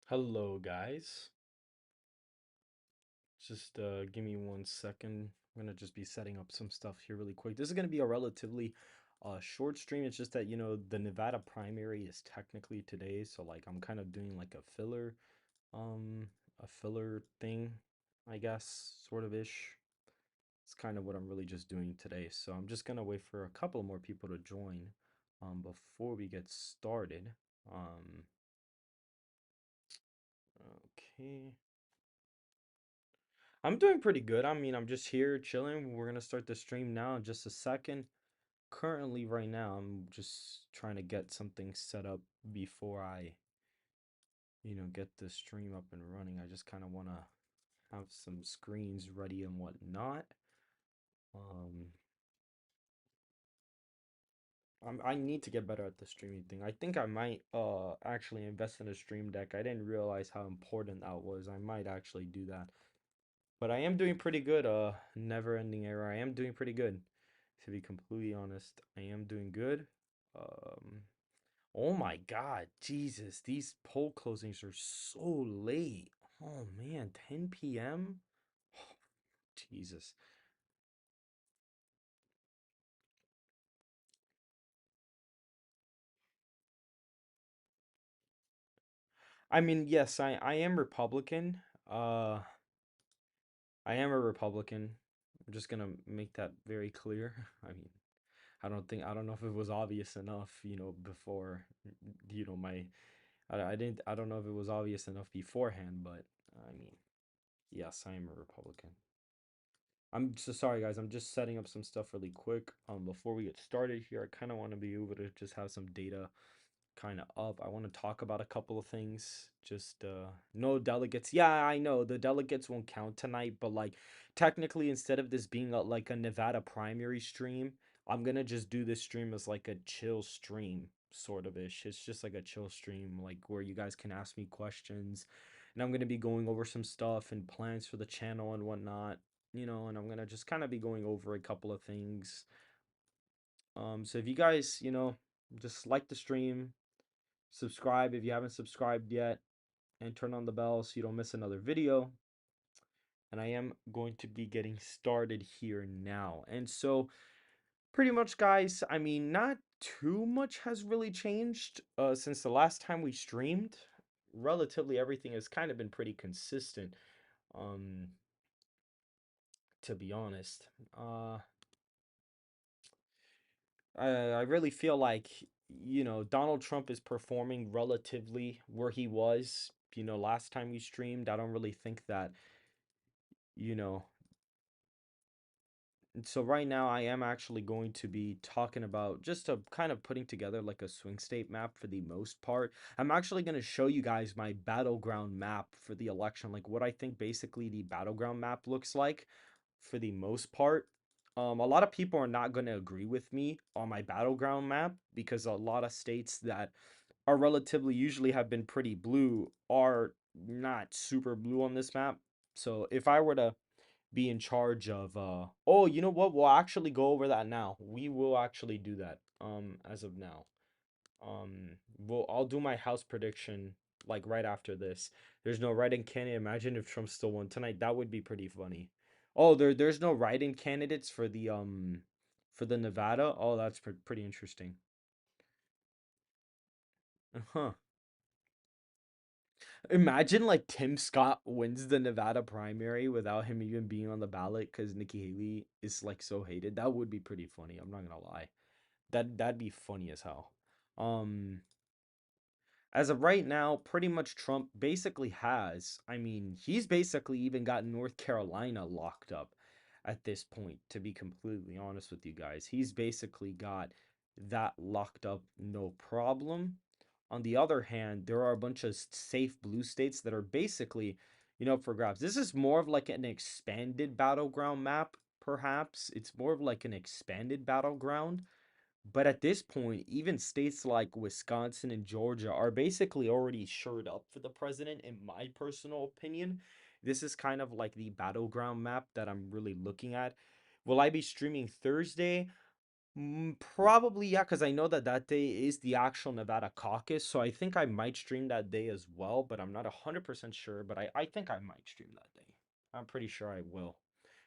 Hello, guys. Just give me 1 second. I'm gonna just be setting up some stuff here really quick. This is gonna be a relatively short stream. It's just that the Nevada primary is technically today, so like I'm kind of doing like um, a filler thing, I guess, sort of ish. It's kind of what I'm really just doing today. So I'm just gonna wait for a couple more people to join before we get started. Um, okay. I'm doing pretty good. I mean, I'm just here chilling. We're gonna start the stream now in just a second. Currently, right now, I'm just trying to get something set up before I get the stream up and running. I just kind of want to have some screens ready and whatnot. Um, I need to get better at the streaming thing. I think I might actually invest in a stream deck. I didn't realize how important that was. I might actually do that. But I am doing pretty good. Never ending era. I am doing pretty good. To be completely honest, I am doing good. Um, oh my God, Jesus, these poll closings are so late. Oh man, 10 p.m. Jesus. I mean, yes, I am Republican. Uh, I am a Republican. I'm just gonna make that very clear. I mean, I don't know if it was obvious enough, before, my I don't know if it was obvious enough beforehand, but I mean, yes, I am a Republican. I'm so sorry, guys. I'm just setting up some stuff really quick. Before we get started here, I kind of want to be able to just have some data kind of up. I want to talk about a couple of things. Just no delegates. Yeah, I know the delegates won't count tonight, but like technically instead of this being like a Nevada primary stream, I'm gonna just do this stream as like a chill stream sort of ish. It's just like a chill stream like where you guys can ask me questions and I'm gonna be going over some stuff and plans for the channel and whatnot, and I'm gonna just kind of be going over a couple of things. So if you guys, just like the stream, subscribe if you haven't subscribed yet, and turn on the bell so you don't miss another video. And I am going to be getting started here now. And so, pretty much, guys, I mean, not too much has really changed since the last time we streamed. Relatively, everything has kind of been pretty consistent, um, to be honest. I really feel like, Donald Trump is performing relatively where he was, last time we streamed. I don't really think that, you know, so right now I am actually going to be talking about just a kind of putting together like a swing state map for the most part. I'm actually going to show you guys my battleground map for the election, like what I think basically the battleground map looks like for the most part. A lot of people are not going to agree with me on my battleground map because a lot of states that are relatively usually have been pretty blue are not super blue on this map. So if I were to be in charge of oh, you know what? We'll actually go over that now. We will actually do that as of now. I'll do my house prediction like right after this. There's no write-in candidate. Imagine if Trump still won tonight. That would be pretty funny. Oh, there's no write-in candidates for the Nevada. Oh, that's pretty interesting. Huh. Imagine like Tim Scott wins the Nevada primary without him even being on the ballot because Nikki Haley is like so hated. That would be pretty funny. I'm not gonna lie. That'd be funny as hell. Um, as of right now, pretty much Trump basically has. I mean, he's basically even got North Carolina locked up at this point, to be completely honest with you guys. He's basically got that locked up, no problem. On the other hand, there are a bunch of safe blue states that are basically, up for grabs. This is more of like an expanded battleground map, perhaps. It's more of like an expanded battleground, but at this point, even states like Wisconsin and Georgia are basically already shored up for the president, in my personal opinion. This is kind of like the battleground map that I'm really looking at. Will I be streaming Thursday? Probably, yeah, because I know that that day is the actual Nevada caucus, so I think I might stream that day as well, but I'm not 100% sure, but I think I might stream that day. I'm pretty sure I will.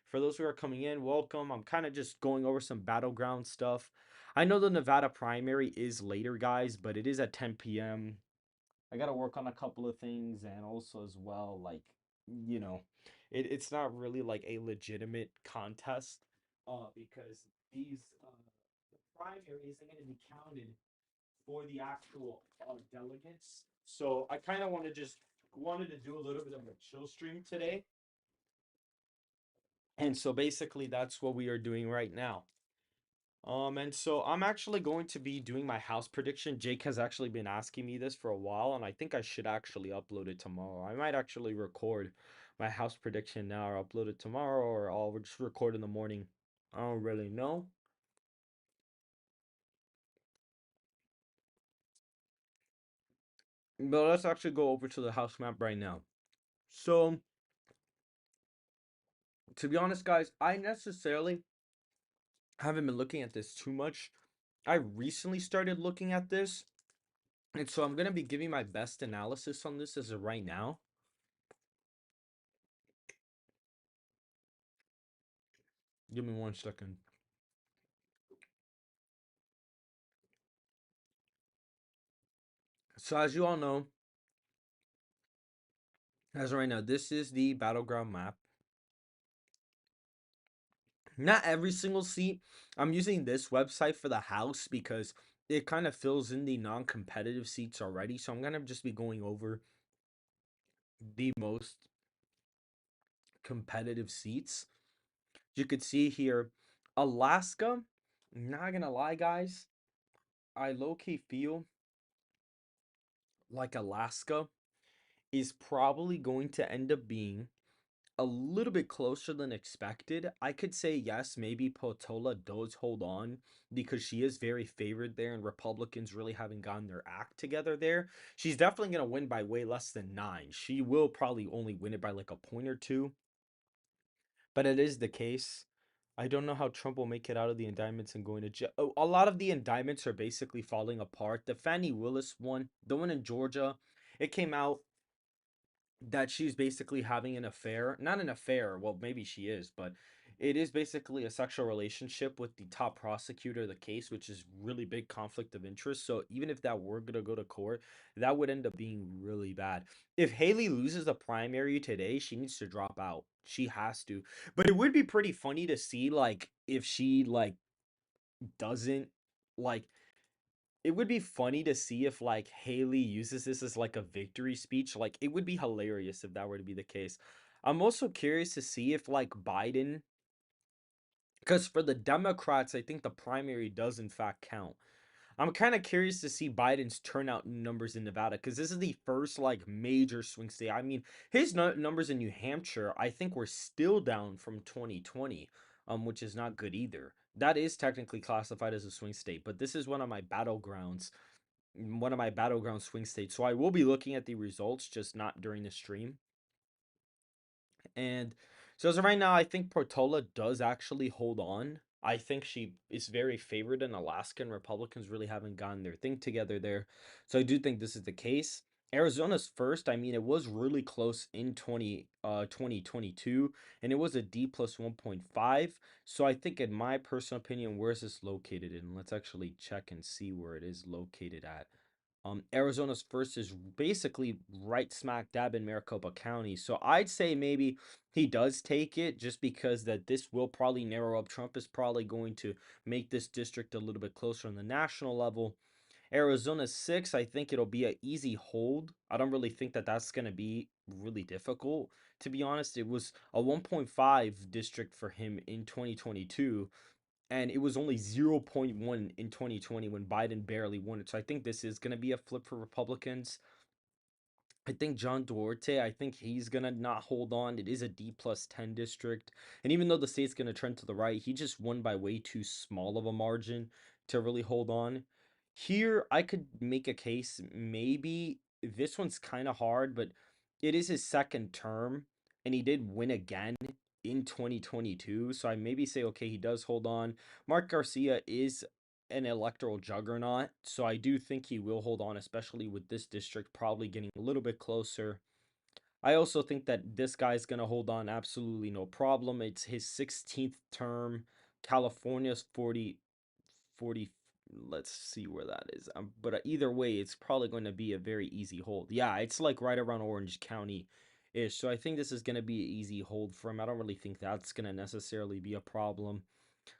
For those who are coming in, welcome. I'm kind of just going over some Battleground stuff. I know the Nevada primary is later, guys, but it is at 10 p.m. I gotta work on a couple of things, and also as well, like, you know, it's not really like a legitimate contest, because these the primary isn't gonna be counted for the actual delegates. So I kind of want to just wanted to do a little bit of a chill stream today, and so basically that's what we are doing right now. And so I'm actually going to be doing my house prediction. Jake has actually been asking me this for a while, and I think I should actually upload it tomorrow. I might actually record my house prediction now or upload it tomorrow, or I'll just record in the morning. I don't really know. But let's actually go over to the house map right now. So, to be honest, guys, I necessarily haven't been looking at this too much. I recently started looking at this, and so I'm going to be giving my best analysis on this as of right now. Give me 1 second. So as you all know, as of right now, this is the Battleground map. Not every single seat. I'm using this website for the house because it kind of fills in the non-competitive seats already. So I'm gonna just be going over the most competitive seats. You could see here, Alaska. Not gonna lie, guys, I low-key feel like Alaska is probably going to end up being a little bit closer than expected. I could say yes, maybe Potola does hold on because she is very favored there, and Republicans really haven't gotten their act together there. She's definitely going to win by way less than 9. She will probably only win it by like a point or two, but it is the case. I don't know how Trump will make it out of the indictments and going to jail. Oh, a lot of the indictments are basically falling apart. The Fannie Willis one, the one in Georgia, it came out that she's basically having an affair. Not an affair, well, maybe she is, but it is basically a sexual relationship with the top prosecutor of the case, which is really big conflict of interest. So even if that were gonna go to court, that would end up being really bad. If Haley loses the primary today, she needs to drop out. She has to. But it would be pretty funny to see, like, if she like doesn't, like, it would be funny to see if like Haley uses this as like a victory speech. Like, it would be hilarious if that were to be the case. I'm also curious to see if like Biden, because for the Democrats, I think the primary does in fact count. I'm kind of curious to see Biden's turnout numbers in Nevada because this is the first like major swing state. I mean, his numbers in New Hampshire, I think, were still down from 2020, which is not good either. That is technically classified as a swing state, but this is one of my battleground swing states. So I will be looking at the results, just not during the stream. And so as of right now, I think Portola does actually hold on. I think she is very favored in Alaska, and Republicans really haven't gotten their thing together there. So I do think this is the case. Arizona's first. I mean, it was really close in 2022, and it was a D plus 1.5. So I think, in my personal opinion, where is this located in? Let's actually check and see where it is located at. Arizona's first is basically right smack dab in Maricopa County. So I'd say maybe he does take it, just because that this will probably narrow up. Trump is probably going to make this district a little bit closer on the national level. Arizona 6, I think it'll be an easy hold. I don't really think that that's going to be really difficult. To be honest, it was a 1.5 district for him in 2022, and it was only zero point 0.1 in 2020 when Biden barely won it. So I think this is going to be a flip for Republicans. I think John Duarte, I think he's going to not hold on. It is a D plus 10 district. And even though the state's going to trend to the right, he just won by way too small of a margin to really hold on. Here, I could make a case. Maybe this one's kind of hard, but it is his second term, and he did win again in 2022. So I maybe say, okay, he does hold on. Mark Garcia is an electoral juggernaut. So I do think he will hold on, especially with this district probably getting a little bit closer. I also think that this guy's going to hold on absolutely no problem. It's his 16th term. California's 40. Let's see where that is. But either way, it's probably going to be a very easy hold. Yeah, it's like right around Orange County ish. So I think this is going to be an easy hold for him. I don't really think that's going to necessarily be a problem.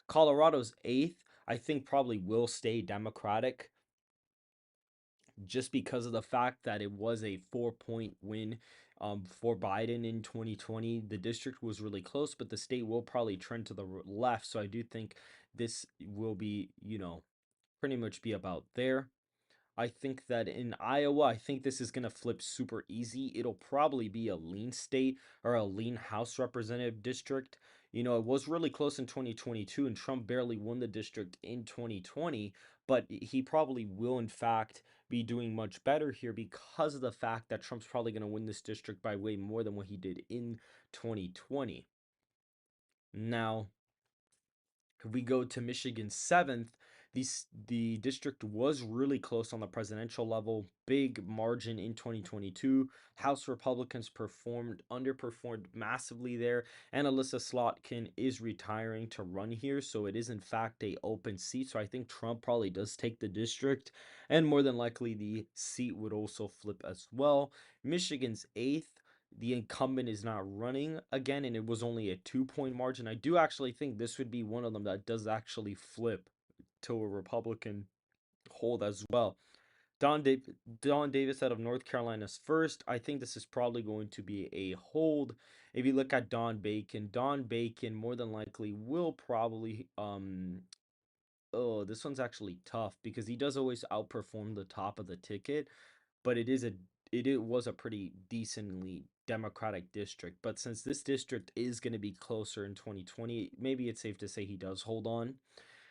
Colorado's eighth, I think probably will stay Democratic just because of the fact that it was a 4 point win for Biden in 2020. The district was really close, but the state will probably trend to the left. So I do think this will be, pretty much be about there. I think that in Iowa, I think this is going to flip super easy. It'll probably be a lean state or a lean House representative district. It was really close in 2022, and Trump barely won the district in 2020, but he probably will, in fact, be doing much better here because of the fact that Trump's probably going to win this district by way more than what he did in 2020. Now, if we go to Michigan seventh, the district was really close on the presidential level. Big margin in 2022. House Republicans underperformed massively there, and Alyssa Slotkin is retiring to run here, so it is in fact a open seat. So I think Trump probably does take the district, and more than likely the seat would also flip as well. Michigan's eighth, the incumbent is not running again, and it was only a 2 point margin. I do actually think this would be one of them that does actually flip to a Republican hold as well. Don Davis out of North Carolina's first. I think this is probably going to be a hold. If you look at Don Bacon more than likely will probably oh, this one's actually tough because he does always outperform the top of the ticket, but it was a pretty decently Democratic district. But since this district is going to be closer in 2020, maybe it's safe to say he does hold on.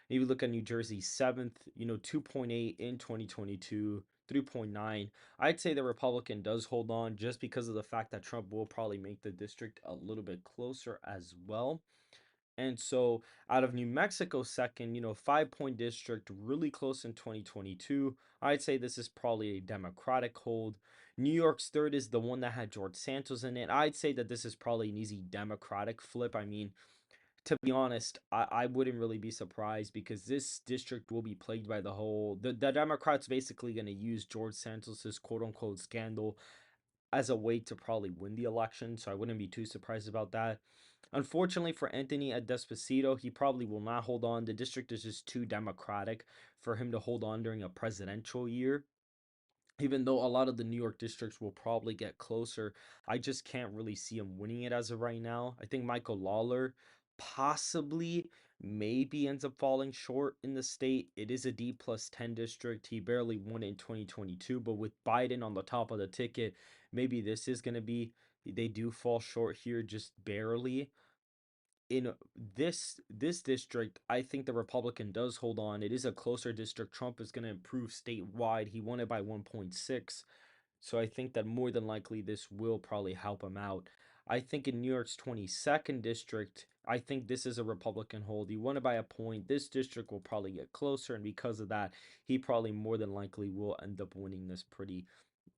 Maybe look at New Jersey seventh, 2.8 in 2022, 3.9. I'd say the Republican does hold on just because of the fact that Trump will probably make the district a little bit closer as well. And so out of New Mexico second, 5 point district, really close in 2022. I'd say this is probably a Democratic hold. New York's third is the one that had George Santos in it. I'd say that this is probably an easy Democratic flip. I mean, to be honest, I wouldn't really be surprised because this district will be plagued by the Democrats basically going to use George Santos's quote unquote scandal as a way to probably win the election, so I wouldn't be too surprised about that. Unfortunately for Anthony at Despacito, he probably will not hold on. The district is just too democratic for him to hold on during a presidential year. Even though a lot of the New York districts will probably get closer, I just can't really see him winning it as of right now. I think Michael Lawler possibly maybe ends up falling short in the state. It is a D plus 10 district. He barely won it in 2022, but with Biden on the top of the ticket, maybe this is going to be, they do fall short here just barely. In this district, I think the Republican does hold on. It is a closer district. Trump is going to improve statewide. He won it by 1.6. So I think that more than likely this will probably help him out. I think in New York's 22nd district, I think this is a Republican hold. He won it by a point. This district will probably get closer, and because of that, he probably more than likely will end up winning this pretty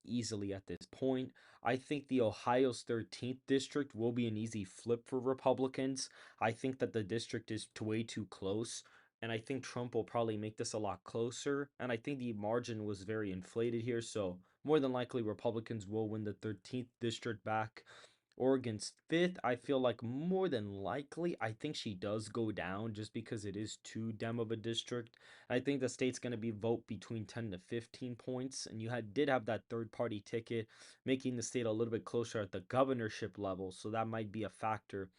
easily at this point. I think the Ohio's 13th district will be an easy flip for Republicans. I think that the district is way too close, and I think Trump will probably make this a lot closer. And I think the margin was very inflated here, so more than likely Republicans will win the 13th district back. Oregon's fifth, I feel like more than likely, I think she does go down just because it is too dem of a district. I think the state's going to be vote between 10 to 15 points, and did have that third party ticket, making the state a little bit closer at the governorship level, so that might be a factor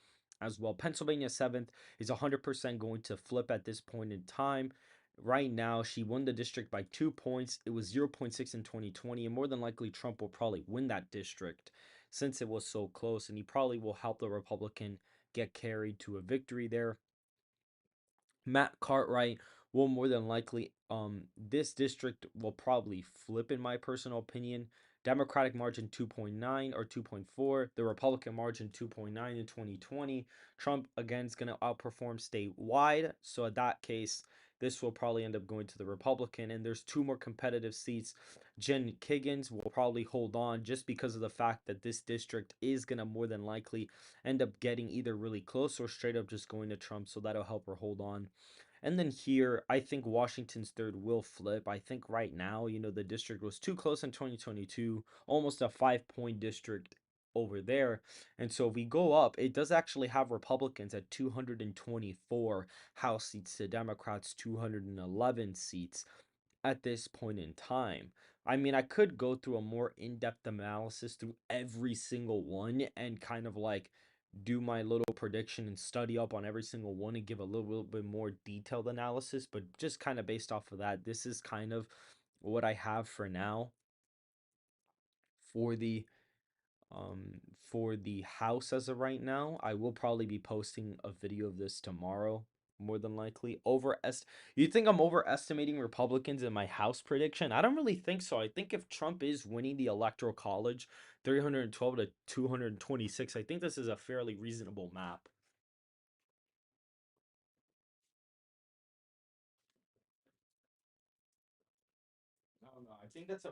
as well. Pennsylvania seventh is 100% going to flip at this point in time. Right now, she won the district by 2 points. It was zero point 0.6 in 2020, and more than likely, Trump will probably win that district since it was so close, and he probably will help the Republican get carried to a victory there. Matt Cartwright will more than likely this district will probably flip in my personal opinion Democratic margin 2.9 or 2.4, the Republican margin 2.9 in 2020. Trump again is going to outperform statewide. So in that case, this will probably end up going to the Republican. And there's two more competitive seats. Jen Kiggins will probably hold on just because of the fact that this district is going to more than likely end up getting either really close or straight up just going to Trump. So that'll help her hold on. And then here, I think Washington's third will flip. I think right now, the district was too close in 2022, almost a 5 point district over there. And so if we go up, it does actually have Republicans at 224 House seats to Democrats 211 seats at this point in time. I mean, I could go through a more in depth analysis through every single one and kind of like do my little prediction and study up on every single one and give a little bit more detailed analysis. But just kind of based off of that, this is kind of what I have for now for the for the house as of right now. I will probably be posting a video of this tomorrow, more than likely. You think I'm overestimating Republicans in my house prediction? I don't really think so. I think if Trump is winning the electoral college 312 to 226, I think this is a fairly reasonable map. I don't know. I think it's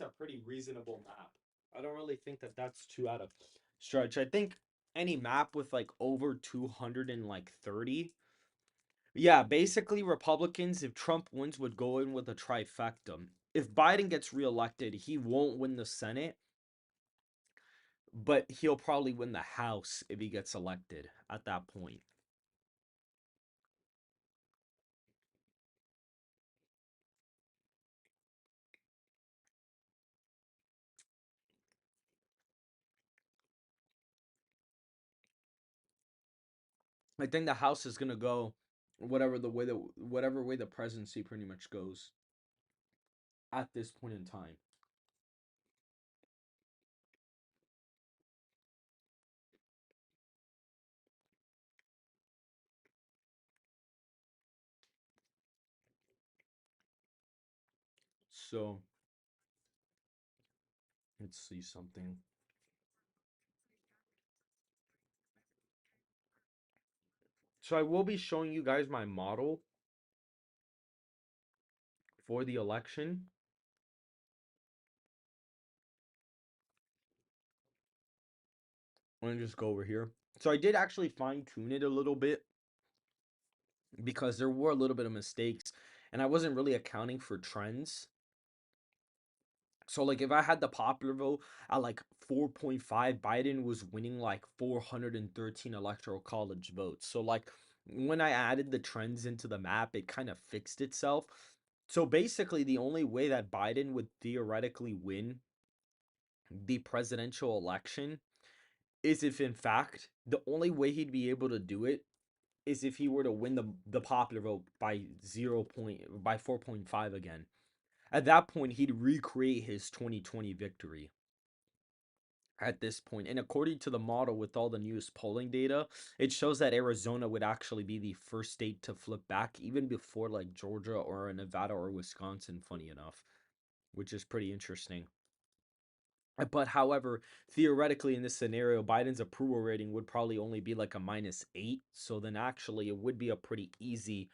a pretty reasonable map. I don't really think that that's too out of stretch. I think any map with like over 200 and like 30. Yeah, basically Republicans, if Trump wins, would go in with a trifecta. If Biden gets reelected, he won't win the Senate, but he'll probably win the House if he gets elected at that point. I think the House is gonna go whatever way the presidency pretty much goes at this point in time. So let's see something. So I will be showing you guys my model for the election. Let me just go over here. So I did actually fine tune it a little bit because there were a little bit of mistakes and I wasn't really accounting for trends. So like if I had the popular vote at like 4.5, Biden was winning like 413 electoral college votes. So like when I added the trends into the map, it kind of fixed itself. So basically the only way that Biden would theoretically win the presidential election is if in fact the only way he'd be able to do it is if he were to win the popular vote by 4.5 again. At that point, he'd recreate his 2020 victory at this point. And according to the model with all the newest polling data, it shows that Arizona would actually be the first state to flip back even before like Georgia or Nevada or Wisconsin, funny enough, which is pretty interesting. But however, theoretically in this scenario, Biden's approval rating would probably only be like a -8. So then actually it would be a pretty easy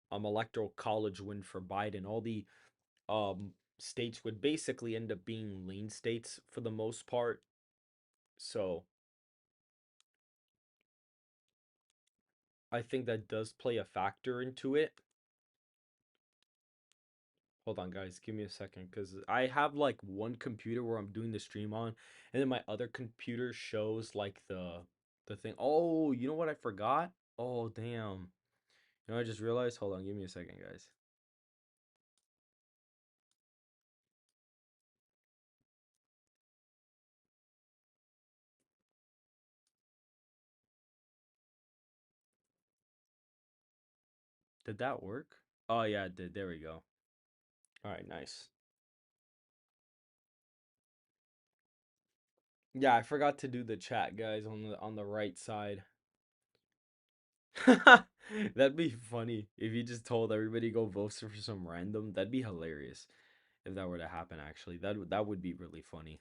electoral college win for Biden. All the states would basically end up being lean states for the most part. So I think that does play a factor into it. Hold on, guys, give me a second because I have like one computer where I'm doing the stream on, and then my other computer shows like the thing. Oh, you know what I forgot? Oh, damn. I just realized. Hold on, give me a second, guys. Did that work? Oh yeah, it did. There we go. All right, nice. Yeah, I forgot to do the chat, guys, on the right side. That'd be funny if you just told everybody go vote for some random. That'd be hilarious. if that were to happen. Actually, that would be really funny.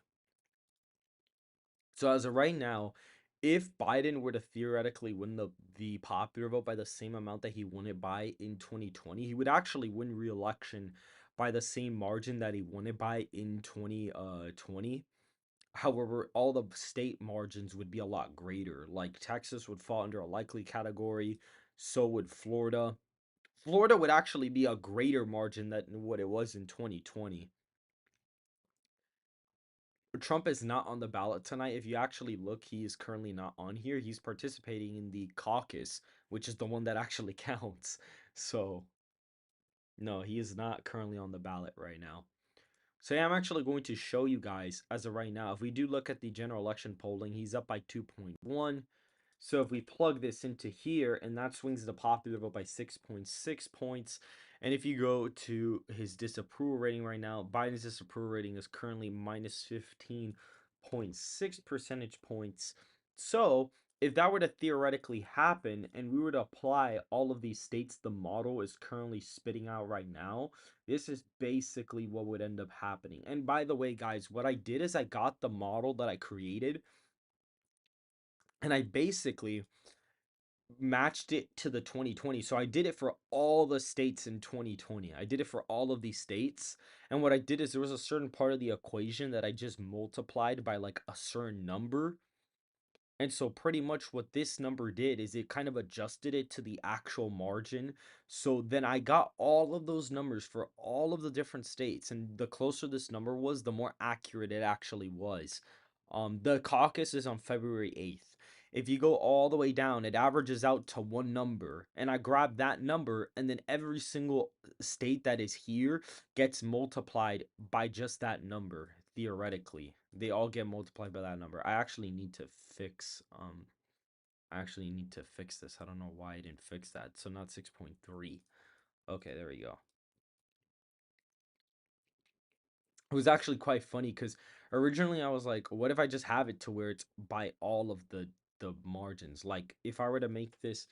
So as of right now, if Biden were to theoretically win the popular vote by the same amount that he won it by in 2020, he would actually win re-election by the same margin that he won it by in 2020. However, all the state margins would be a lot greater. Like Texas would fall under a likely category, so would Florida. Florida would actually be a greater margin than what it was in 2020. Trump is not on the ballot tonight. If you actually look, he is currently not on here. He's participating in the caucus, which is the one that actually counts. So, no, he is not currently on the ballot right now. So, yeah, I'm actually going to show you guys as of right now. If we do look at the general election polling, he's up by 2.1. So if we plug this into here, and that swings the popular vote by 6.6 points. And if you go to his disapproval rating right now, Biden's disapproval rating is currently minus 15.6 percentage points. So if that were to theoretically happen and we were to apply all of these states the model is currently spitting out right now, this is basically what would end up happening. And by the way, guys, what I did is I got the model that I created and I basically matched it to the 2020. So I did it for all the states in 2020. I did it for all of these states. And what I did is there was a certain part of the equation that I just multiplied by like a certain number. And so pretty much what this number did is it kind of adjusted it to the actual margin. So then I got all of those numbers for all of the different states. And the closer this number was, the more accurate it actually was. The caucus is on February 8th. If you go all the way down, it averages out to one number. And I grab that number, and then every single state that is here gets multiplied by just that number, theoretically. They all get multiplied by that number. I actually need to fix this. I don't know why I didn't fix that. So not 6.3. Okay, there we go. It was actually quite funny because originally I was like, what if I just have it to where it's by all of the margins? Like if I were to make this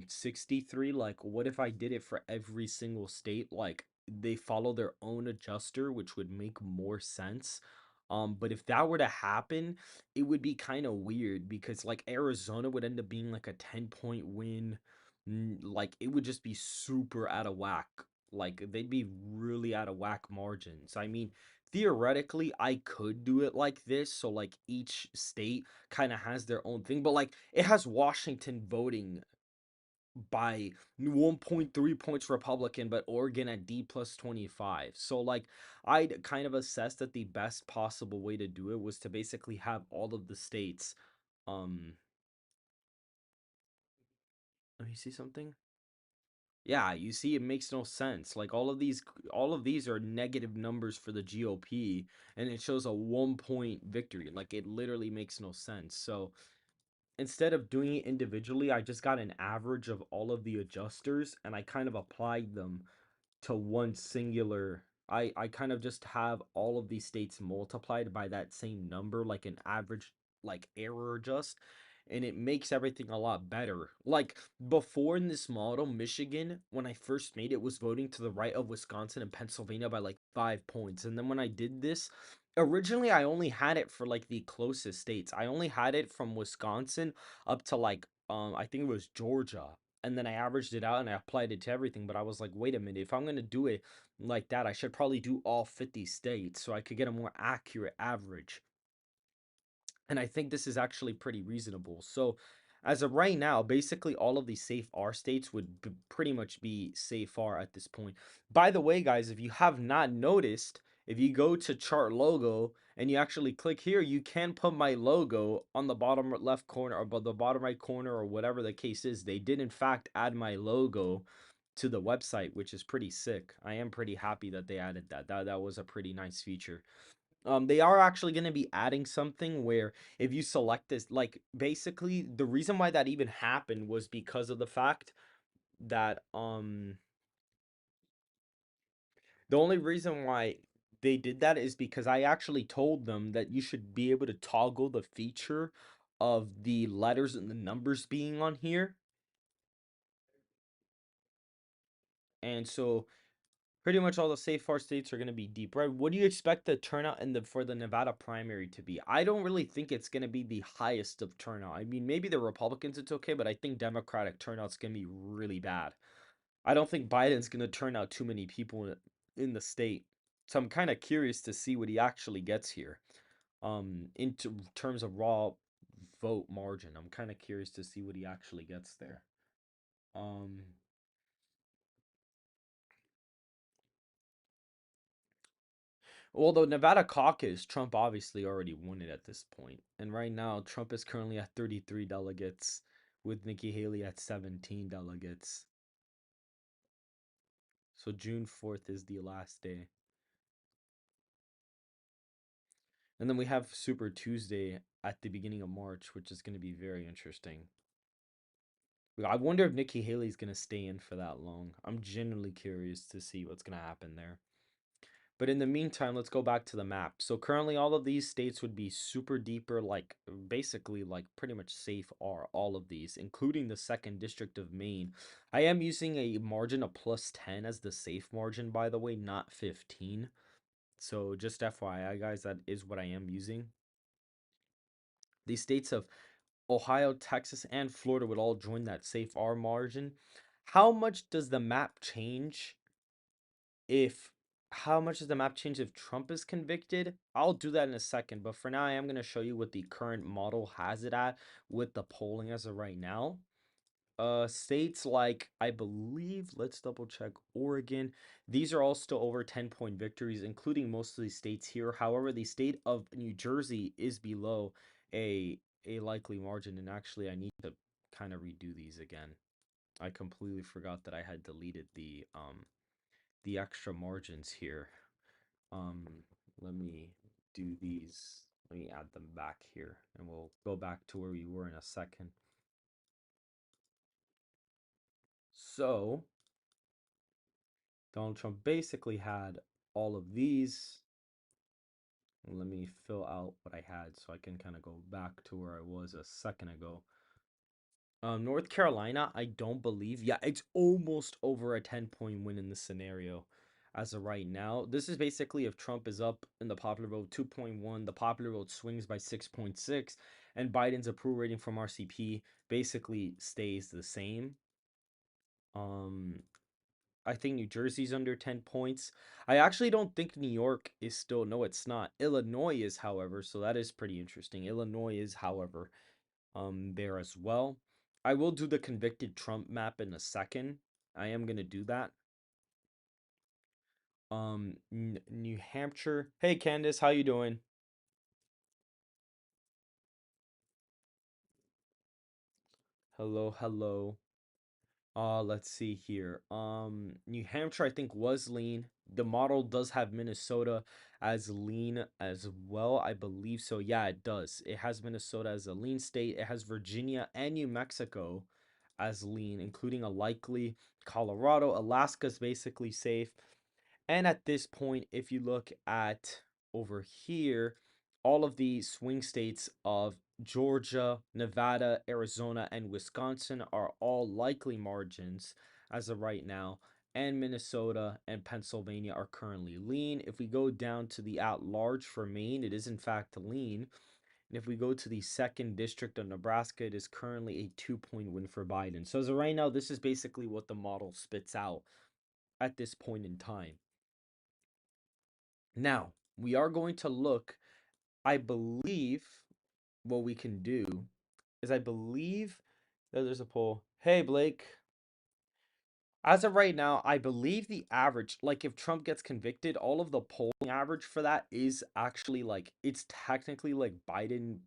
63, like what if I did it for every single state? Like they follow their own adjuster, which would make more sense. But if that were to happen, it would be kind of weird because like Arizona would end up being like a 10-point win. Like it would just be super out of whack. Like they'd be really out of whack margins. I mean, theoretically, I could do it like this. So like each state kind of has their own thing, but like it has Washington voting by 1.3 points Republican, but Oregon at D plus 25. So like I'd kind of assess that the best possible way to do it was to basically have all of the states. Um, Let me see something. Yeah, you see, it makes no sense. Like all of these are negative numbers for the GOP, and it shows a 1 point victory. Like it literally makes no sense. So instead of doing it individually, I just got an average of all of the adjusters, and I kind of applied them to one singular. I kind of just have all of these states multiplied by that same number, like an average, like error adjust, and it makes everything a lot better. Like before in this model, Michigan, when I first made it, was voting to the right of Wisconsin and Pennsylvania by like 5 points. And then when I did this, originally I only had it for like the closest states. I only had it from Wisconsin up to like I think it was Georgia, and then I averaged it out and I applied it to everything. But I was like, wait a minute, if I'm gonna do it like that, I should probably do all 50 states so I could get a more accurate average. And I think this is actually pretty reasonable. So, as of right now, basically all of these safe R states would pretty much be safe R at this point. By the way, guys, if you have not noticed, if you go to chart logo and you actually click here, you can put my logo on the bottom left corner or the bottom right corner or whatever the case is. They did, in fact, add my logo to the website, which is pretty sick. I am pretty happy that they added that. That was a pretty nice feature. They are actually going to be adding something where if you select this, like basically the reason why that even happened was because of the fact that the only reason why they did that is because I actually told them that you should be able to toggle the feature of the letters and the numbers being on here. And so Pretty much all the safe far states are going to be deep red. What do you expect the turnout in the for the Nevada primary to be? I don't really think it's going to be the highest of turnout. I mean, maybe the Republicans it's okay, but I think Democratic turnout's going to be really bad. I don't think Biden's going to turn out too many people in the state. So I'm kind of curious to see what he actually gets here. Into terms of raw vote margin, I'm kind of curious to see what he actually gets there. Um, well, the Nevada caucus, Trump obviously already won it at this point. And right now, Trump is currently at 33 delegates, with Nikki Haley at 17 delegates. So June 4th is the last day. And then we have Super Tuesday at the beginning of March, which is going to be very interesting. I wonder if Nikki Haley's going to stay in for that long. I'm genuinely curious to see what's going to happen there. But in the meantime, let's go back to the map. So currently all of these states would be super deeper, like basically like pretty much safe are all of these, including the second district of Maine. I am using a margin of plus 10 as the safe margin, by the way, not 15. So just FYI, guys, that is what I am using. These states of Ohio, Texas, and Florida would all join that safe R margin. How much does the map change if how much does the map change if Trump is convicted? I'll do that in a second, but for now I am going to show you what the current model has it at with the polling as of right now. States like I believe, let's double check Oregon. These are all still over 10-point victories, including most of these states here. However, the state of New Jersey is below a likely margin, and actually I need to kind of redo these again. I completely forgot that I had deleted the extra margins here. Um, let me do these. Let me add them back here, and we'll go back to where we were in a second. So, Donald Trump basically had all of these. Let me fill out what I had so I can kind of go back to where I was a second ago. North Carolina, I don't believe. Yeah, it's almost over a 10-point win in this scenario as of right now. This is basically if Trump is up in the popular vote 2.1, the popular vote swings by 6.6, and Biden's approval rating from RCP basically stays the same. Um, I think New Jersey's under 10 points. I actually don't think New York is still, no, it's not. Illinois is, however, so that is pretty interesting. Illinois is, however, there as well. I will do the convicted Trump map in a second. I am gonna do that. New Hampshire. Hey Candace, how you doing? Hello, hello. Let's see here. New Hampshire, I think, was lean. The model does have Minnesota as lean as well. I believe so. Yeah, it does. It has Minnesota as a lean state. It has Virginia and New Mexico as lean, including a likely Colorado. Alaska's basically safe. And at this point, if you look at over here, all of the swing states of Georgia, Nevada, Arizona, and Wisconsin are all likely margins as of right now. And Minnesota and Pennsylvania are currently lean. If we go down to the at large for Maine, it is in fact lean. And if we go to the second district of Nebraska, it is currently a 2-point win for Biden. So as of right now, this is basically what the model spits out at this point in time. Now, we are going to look, I believe what we can do is I believe that there's a poll. Hey, Blake. As of right now, I believe the average, like if Trump gets convicted, all of the polling average for that is actually like, it's technically like Biden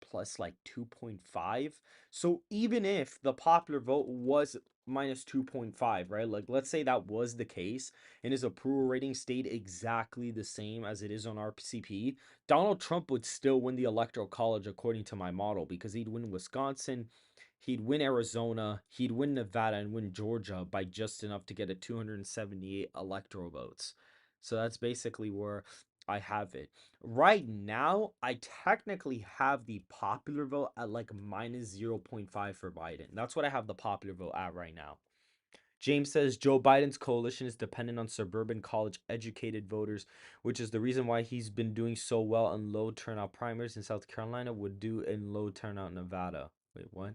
plus like 2.5. So even if the popular vote was minus 2.5, right? Like let's say that was the case and his approval rating stayed exactly the same as it is on RCP, Donald Trump would still win the Electoral College according to my model because he'd win Wisconsin, he'd win Arizona, he'd win Nevada, and win Georgia by just enough to get a 278 electoral votes. So that's basically where I have it. Right now, I technically have the popular vote at like minus 0.5 for Biden. That's what I have the popular vote at right now. James says Joe Biden's coalition is dependent on suburban college educated voters, which is the reason why he's been doing so well in low turnout primaries in South Carolina, would do in low turnout Nevada. Wait, what?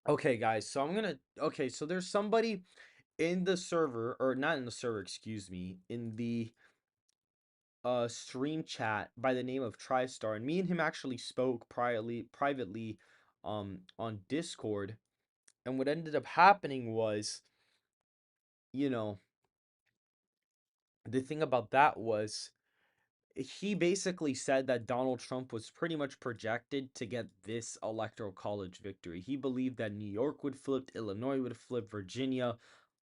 Okay, guys, so okay, so there's somebody in the server, or not in the server, excuse me, in the stream chat by the name of TriStar, and me and him actually spoke privately on Discord, and what ended up happening was, you know, the thing about that was he basically said that Donald Trump was pretty much projected to get this electoral college victory. He believed that New York would flip, Illinois would flip, Virginia.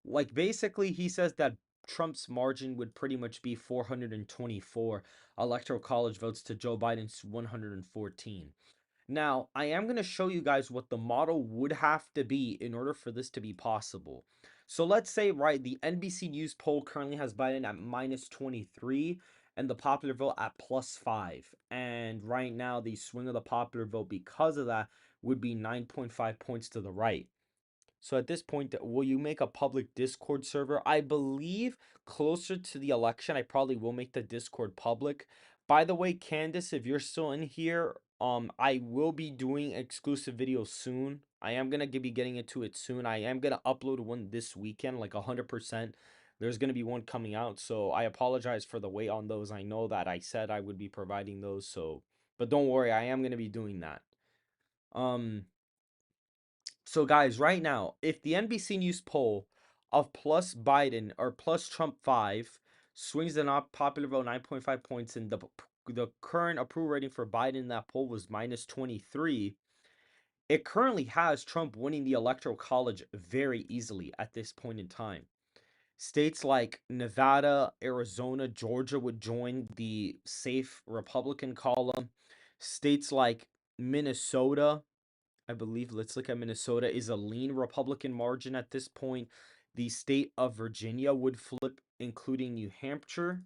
Like basically he says that Trump's margin would pretty much be 424 electoral college votes to Joe Biden's 114. Now, I am going to show you guys what the model would have to be in order for this to be possible. So let's say, right, the NBC News poll currently has Biden at minus 23 and the popular vote at plus 5. And right now, the swing of the popular vote because of that would be 9.5 points to the right. So at this point, will you make a public Discord server? I believe closer to the election, I probably will make the Discord public. By the way, Candace, if you're still in here, I will be doing exclusive videos soon. I am gonna be getting into it soon. I am gonna upload one this weekend, like 100%. There's gonna be one coming out, so I apologize for the wait on those. I know that I said I would be providing those, so but don't worry, I am gonna be doing that. Um, so, guys, right now, if the NBC News poll of plus Biden or plus Trump 5 swings the not popular vote 9.5 points, and the current approval rating for Biden in that poll was minus 23, it currently has Trump winning the Electoral College very easily at this point in time. States like Nevada, Arizona, Georgia would join the safe Republican column. States like Minnesota, I believe, let's look at Minnesota, is a lean Republican margin at this point. The state of Virginia would flip, including New Hampshire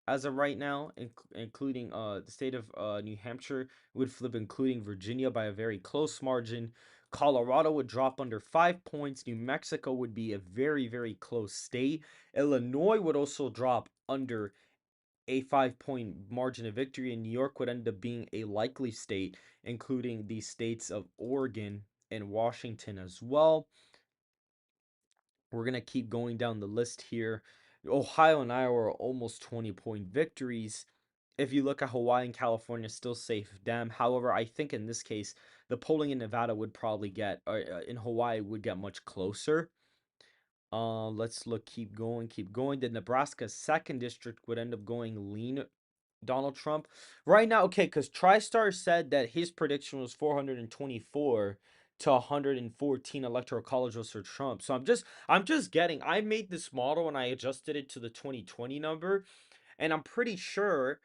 as of right now, including the state of New Hampshire would flip, including Virginia, by a very close margin. Colorado would drop under 5 points. New Mexico would be a very, very close state. Illinois would also drop under a 5 point margin of victory, and New York would end up being a likely state, including the states of Oregon and Washington as well. We're going to keep going down the list here. Ohio and Iowa are almost 20-point victories. If you look at Hawaii and California, still safe them. However, I think in this case, the polling in Nevada would probably get, in Hawaii would get much closer. Let's look, keep going, keep going. The Nebraska second district would end up going lean Donald Trump. Right now, okay, because TriStar said that his prediction was 424 to 114 electoral college votes for Trump. So I'm just getting, I made this model and I adjusted it to the 2020 number, and I'm pretty sure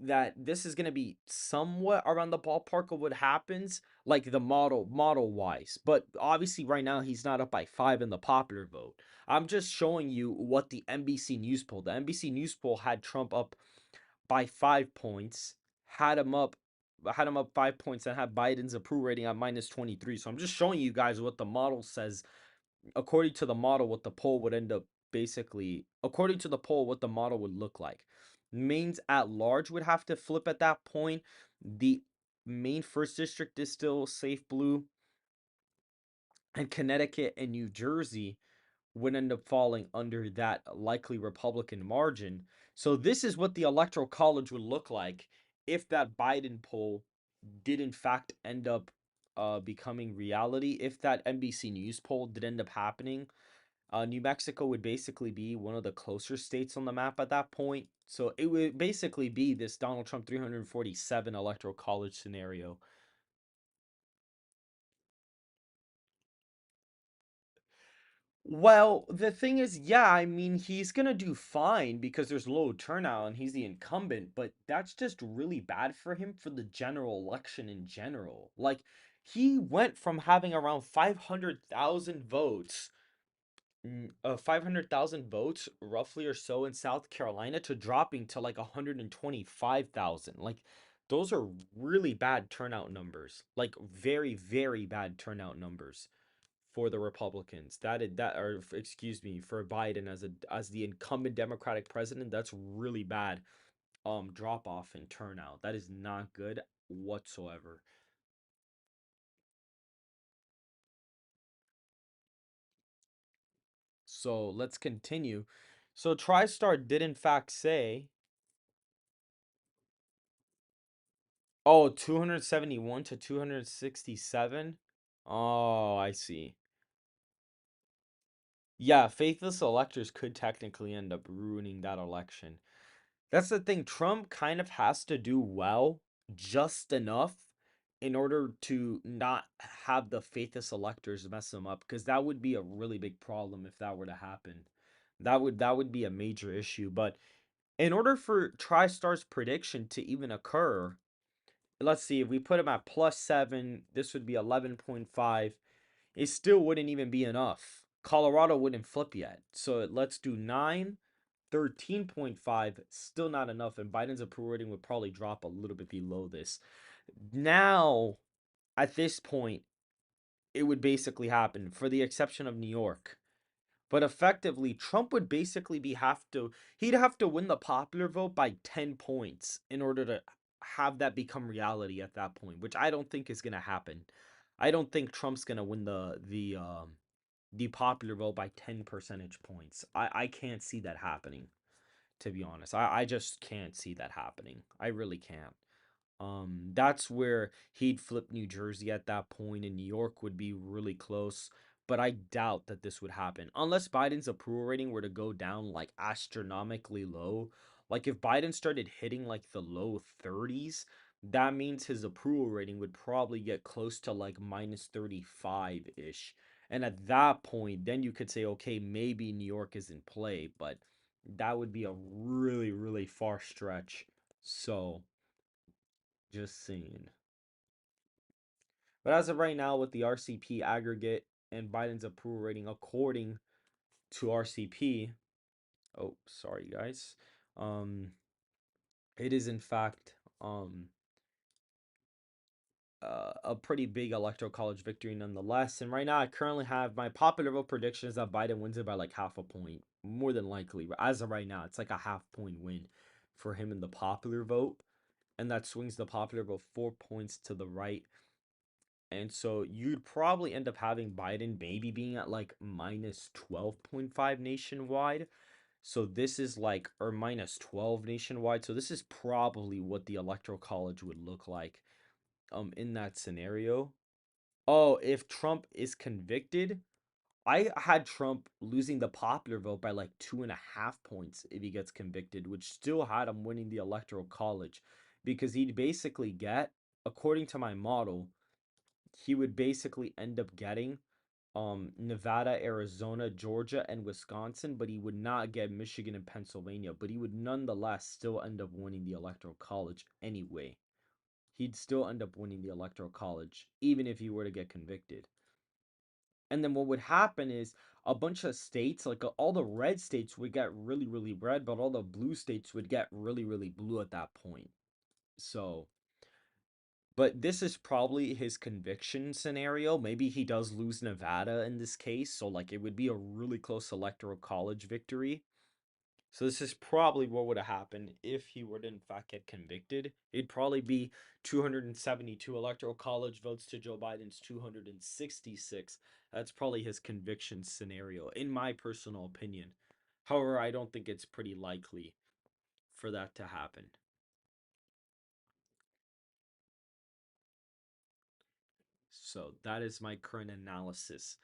that this is going to be somewhat around the ballpark of what happens, like the model wise. But obviously right now he's not up by 5 in the popular vote. I'm just showing you what the NBC News poll, the NBC News poll had Trump up by 5 points, had him up 5 points, and had Biden's approval rating at minus 23. So I'm just showing you guys what the model says. According to the model, what the poll would end up basically, according to the poll, what the model would look like. Maine's at large would have to flip at that point. The Maine first district is still safe blue, and Connecticut and New Jersey would end up falling under that likely Republican margin. So this is what the Electoral College would look like if that Biden poll did in fact end up becoming reality. If that NBC News poll did end up happening, New Mexico would basically be one of the closer states on the map at that point. So it would basically be this Donald Trump 347 Electoral College scenario. Well, the thing is, yeah, I mean, he's gonna do fine because there's low turnout and he's the incumbent, but that's just really bad for him for the general election in general. Like, he went from having around 500,000 votes, 500,000 votes roughly or so in South Carolina to dropping to like 125,000. Like, those are really bad turnout numbers. Like, very, very bad turnout numbers. for the Republicans. Or excuse me, for Biden as the incumbent Democratic president. That's really bad. Drop off in turnout. That is not good whatsoever. So let's continue. So TriStar did in fact say, oh, 271 to 267. Oh, I see. Yeah, faithless electors could technically end up ruining that election. That's the thing. Trump kind of has to do well, just enough, in order to not have the faithless electors mess him up, because that would be a really big problem if that were to happen. That would be a major issue. But in order for TriStar's prediction to even occur, let's see, if we put him at +7, this would be 11.5. It still wouldn't even be enough. Colorado wouldn't flip yet. So let's do 9, 13.5, still not enough, and Biden's approval rating would probably drop a little bit below this. Now, at this point, it would basically happen, for the exception of New York. But effectively, Trump would basically he'd have to win the popular vote by 10 points in order to have that become reality at that point, which I don't think is gonna happen. I don't think Trump's gonna win the popular vote by 10 percentage points. I can't see that happening, to be honest. I just can't see that happening. I really can't. That's where he'd flip New Jersey at that point, and New York would be really close. But I doubt that this would happen unless Biden's approval rating were to go down like astronomically low. Like if Biden started hitting like the low 30s, that means his approval rating would probably get close to like -35-ish. And at that point, then you could say, okay, maybe New York is in play, but that would be a really, really far stretch. So, just saying. But as of right now, with the RCP aggregate and Biden's approval rating, according to RCP, oh, sorry guys, um, it is in fact a pretty big electoral college victory nonetheless. And right now, I currently have my popular vote prediction is that Biden wins it by like half a point, more than likely. But as of right now, it's like a half-point win for him in the popular vote, and that swings the popular vote 4 points to the right. And so you'd probably end up having Biden maybe being at like -12.5 nationwide. So this is like, or -12 nationwide. So this is probably what the electoral college would look like in that scenario. Oh, if Trump is convicted, I had Trump losing the popular vote by like 2.5 points if he gets convicted, which still had him winning the electoral college, because he'd basically get, according to my model, he would basically end up getting Nevada, Arizona, Georgia, and Wisconsin, but he would not get Michigan and Pennsylvania, but he would nonetheless still end up winning the electoral college anyway. He'd still end up winning the electoral college even if he were to get convicted. And then what would happen is a bunch of states, like all the red states would get really, really red, but all the blue states would get really, really blue at that point. So, but this is probably his conviction scenario. Maybe he does lose Nevada in this case, so like it would be a really close electoral college victory. So this is probably what would have happened if he were to in fact get convicted. It'd probably be 272 electoral college votes to Joe Biden's 266. That's probably his conviction scenario, in my personal opinion. However, I don't think it's pretty likely for that to happen. So that is my current analysis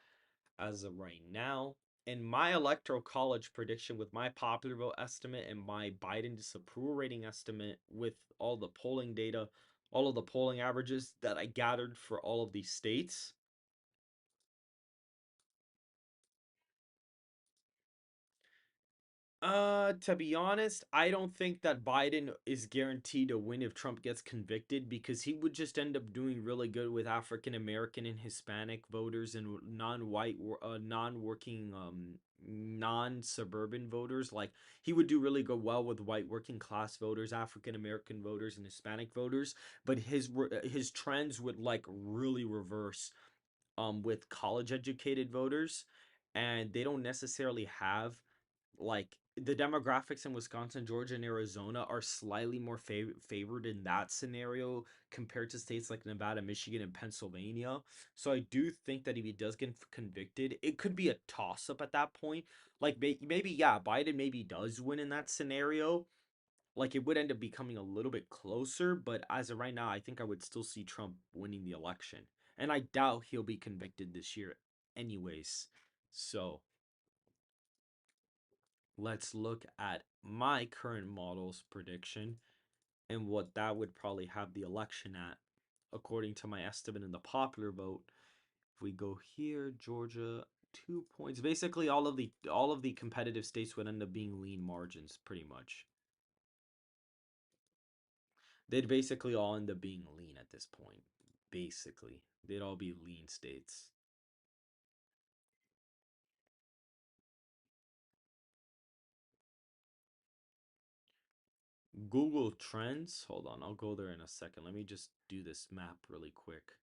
as of right now. In my electoral college prediction with my popular vote estimate and my Biden disapproval rating estimate with all the polling data, all of the polling averages that I gathered for all of these states, to be honest, I don't think that Biden is guaranteed to win if Trump gets convicted, because he would just end up doing really good with African American and Hispanic voters and non-white, non-working, non-suburban voters. Like he would do really good well with white working class voters, African American voters, and Hispanic voters, but his trends would like really reverse with college educated voters, and they don't necessarily have like the demographics in Wisconsin, Georgia, and Arizona are slightly more favored in that scenario compared to states like Nevada, Michigan, and Pennsylvania. So I do think that if he does get convicted, it could be a toss up at that point. Like maybe yeah, Biden maybe does win in that scenario. Like it would end up becoming a little bit closer, but as of right now, I think I would still see Trump winning the election. And I doubt he'll be convicted this year anyways. So let's look at my current model's prediction and what that would probably have the election at according to my estimate in the popular vote. If we go here, Georgia, 2 points. Basically all of the competitive states would end up being lean margins pretty much. They'd basically all end up being lean at this point. Basically, they'd all be lean states. Google Trends. Hold on, I'll go there in a second. Let me just do this map really quick.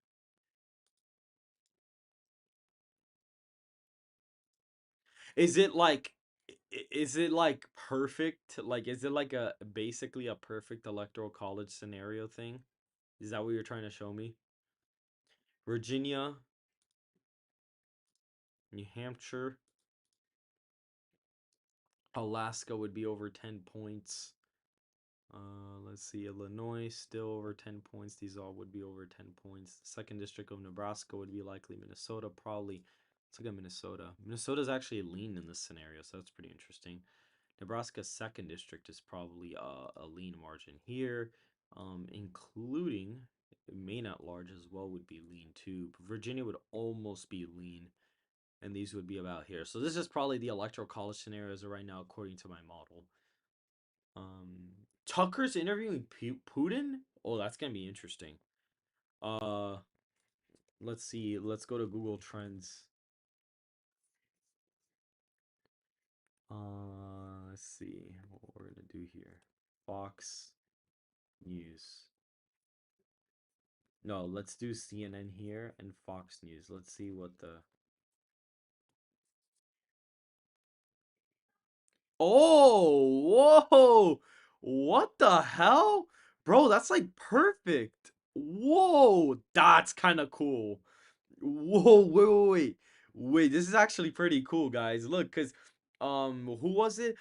Is it like is it like perfect? Like is it like a basically a perfect electoral college scenario thing? Is that what you're trying to show me? Virginia, New Hampshire, Alaska would be over 10 points. Let's see, Illinois still over 10 points. These all would be over 10 points. The second district of Nebraska would be likely Minnesota, probably. Let's look at Minnesota. Minnesota's actually lean in this scenario, so that's pretty interesting. Nebraska's second district is probably a lean margin here, including Maine at large as well would be lean too. Virginia would almost be lean, and these would be about here. So this is probably the electoral college scenarios right now, according to my model. Tucker's interviewing Putin. Oh, that's gonna be interesting. Uh, let's see. Let's go to Google Trends. Let's see what we're gonna do here. Fox News. No, let's do CNN here and Fox News. Let's see what the. Oh, whoa! What the hell? Bro, that's like perfect. Whoa, that's kind of cool. Whoa, wait, this is actually pretty cool, guys. Look, because who was it?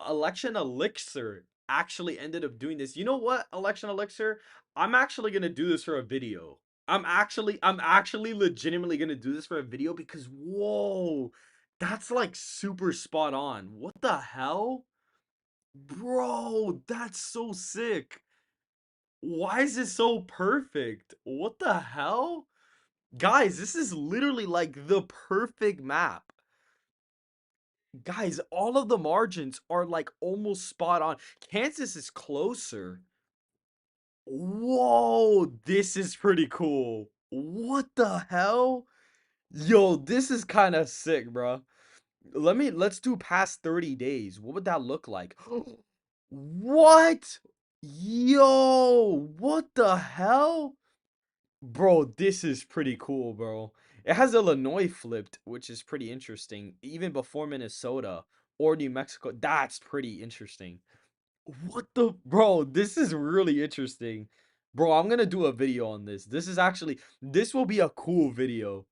Election Elixir actually ended up doing this. You know what, Election Elixir? I'm actually gonna do this for a video. I'm actually legitimately gonna do this for a video because whoa, that's like super spot on. What the hell? Bro, that's so sick. Why is this so perfect? What the hell? Guys, this is literally like the perfect map. Guys, all of the margins are like almost spot on. Kansas is closer. Whoa, this is pretty cool. What the hell? Yo, this is kind of sick, bro. Let's do past 30 days. What would that look like? What? Yo, what the hell? Bro, this is pretty cool, bro. It has Illinois flipped, which is pretty interesting. Even before Minnesota or New Mexico. That's pretty interesting. What the bro, this is really interesting. Bro, I'm gonna do a video on this. This will be a cool video.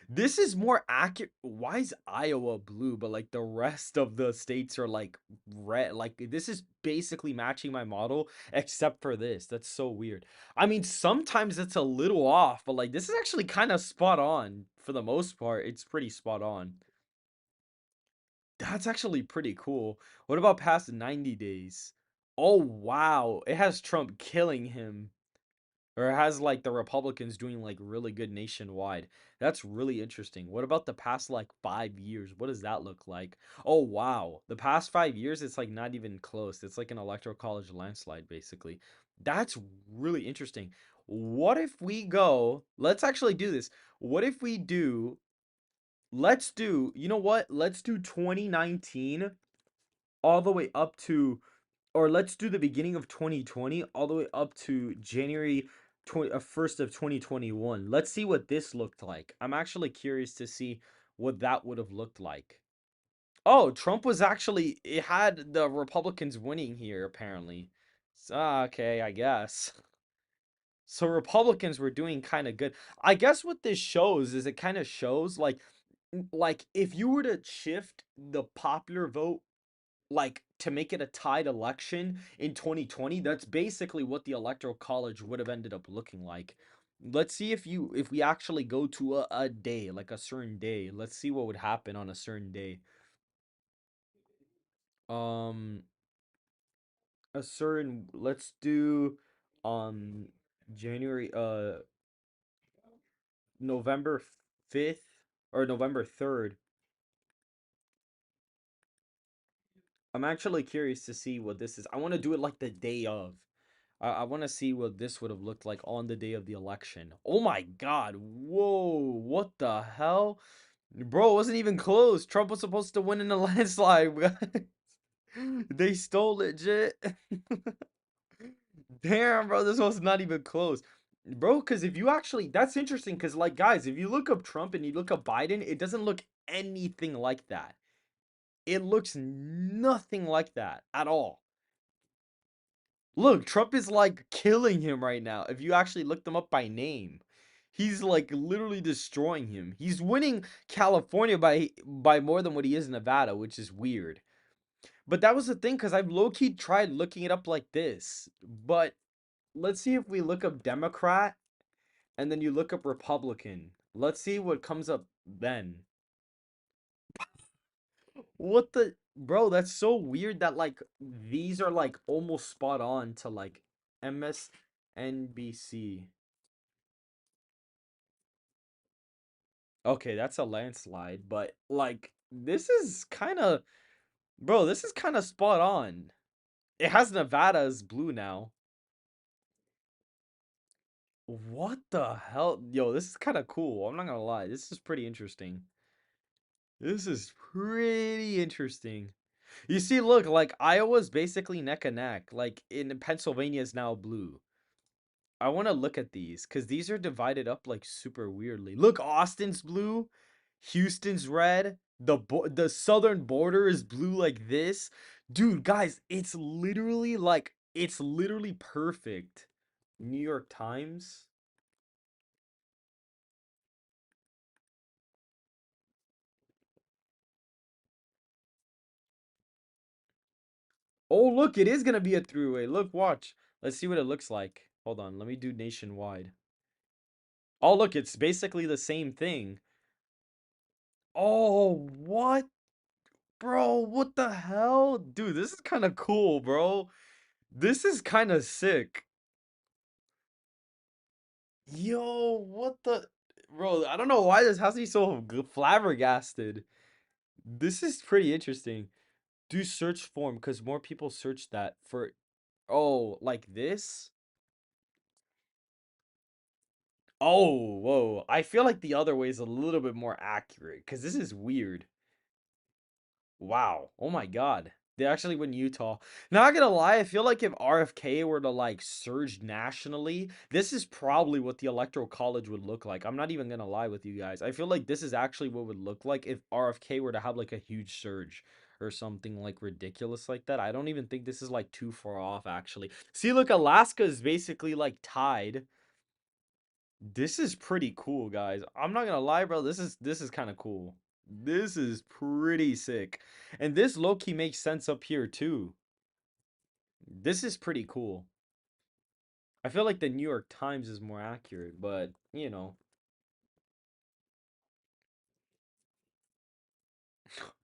This is more accurate. Why is Iowa blue, but like the rest of the states are like red? Like this is basically matching my model, except for this. That's so weird. I mean, sometimes it's a little off, but like this is actually kind of spot on for the most part. It's pretty spot on. That's actually pretty cool. What about past 90 days? Oh wow, it has Trump killing him. Or it has like the Republicans doing like really good nationwide. That's really interesting. What about the past like 5 years? What does that look like? Oh wow. The past 5 years, it's like not even close. It's like an electoral college landslide, basically. That's really interesting. What if we go, let's actually do this. What if we do, let's do, you know what? Let's do 2019 all the way up to, or let's do the beginning of 2020 all the way up to January first of 2021. Let's see what this looked like. I'm actually curious to see what that would have looked like. Oh, Trump was actually, it had the Republicans winning here apparently. Okay, I guess. So Republicans were doing kind of good. I guess what this shows is it kind of shows like if you were to shift the popular vote like to make it a tied election in 2020, that's basically what the electoral college would have ended up looking like. Let's see if we actually go to a day, like a certain day. Let's see what would happen on a certain day. Um a certain let's do um January November 5th or November 3rd. I'm actually curious to see what this is. I want to do it like the day of. I want to see what this would have looked like on the day of the election. Oh my God. Whoa. What the hell? Bro, it wasn't even close. Trump was supposed to win in a landslide, guys. They stole legit. Damn, bro, this was not even close. Bro, because if you actually, that's interesting. Because, like, guys, if you look up Trump and you look up Biden, it doesn't look anything like that. It looks nothing like that at all. Look, Trump is like killing him right now. If you actually look them up by name, he's like literally destroying him. He's winning California by more than what he is in Nevada, which is weird. But that was the thing because I've low key tried looking it up like this. But let's see if we look up Democrat and then you look up Republican. Let's see what comes up then. What the bro, that's so weird that like these are like almost spot on to like MSNBC. Okay, that's a landslide, but like this is kind of bro, this is kind of spot on. It has Nevada as blue now. What the hell? Yo, this is kind of cool. I'm not gonna lie. This is pretty interesting. This is pretty interesting. You see, look, like Iowa's basically neck and neck. Like in Pennsylvania is now blue. I want to look at these because these are divided up like super weirdly. Look, Austin's blue, Houston's red, the southern border is blue like this. Dude, guys, it's literally perfect. New York Times. Oh, look, it is gonna be a three-way. Look, watch. Let's see what it looks like. Hold on, let me do nationwide. Oh, look, it's basically the same thing. Oh, what? Bro, what the hell? Dude, this is kind of cool, bro. This is kind of sick. Yo, what the bro, I don't know why this has to be so flabbergasted. This is pretty interesting. Do search form because more people search that for oh, like this? Oh, whoa. I feel like the other way is a little bit more accurate because this is weird. Wow. Oh my God. They actually win Utah. Not gonna lie, I feel like if RFK were to like surge nationally, this is probably what the electoral college would look like. I'm not even gonna lie with you guys. I feel like this is actually what would look like if RFK were to have like a huge surge or something like ridiculous like that. I don't even think this is like too far off actually. See, look, Alaska is basically like tied. This is pretty cool, guys. I'm not gonna lie, bro. This is kind of cool. This is pretty sick. And this low-key makes sense up here too. This is pretty cool. I feel like the New York Times is more accurate, but you know,